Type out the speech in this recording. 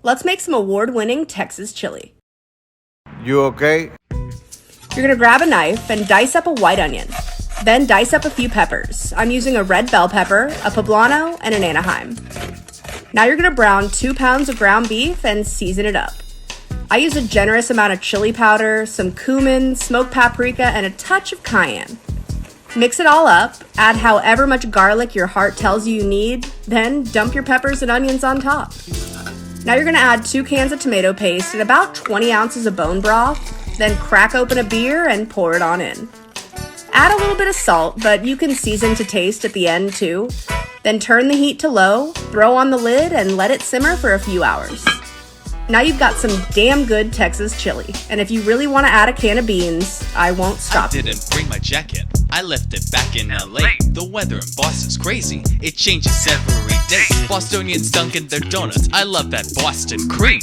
Let's make some award-winning Texas chili. You okay? You're gonna grab a knife and dice up a white onion. Then dice up a few peppers. I'm using a red bell pepper, a poblano, and an Anaheim. Now you're gonna brown 2 pounds of ground beef and season it up. I use a generous amount of chili powder, some cumin, smoked paprika, and a touch of cayenne. Mix it all up, add however much garlic your heart tells you need, then dump your peppers and onions on top. Now you're gonna add 2 cans of tomato paste and about 20 ounces of bone broth, then crack open a beer and pour it on in. Add a little bit of salt, but you can season to taste at the end too. Then turn the heat to low, throw on the lid, and let it simmer for a few hours. Now you've got some damn good Texas chili, and if you really want to add a can of beans, I won't stop you. I didn't bring my jacket, I left it back in LA. The weather in Boston's crazy, it changes every day. Bostonians dunking their donuts, I love that Boston cream.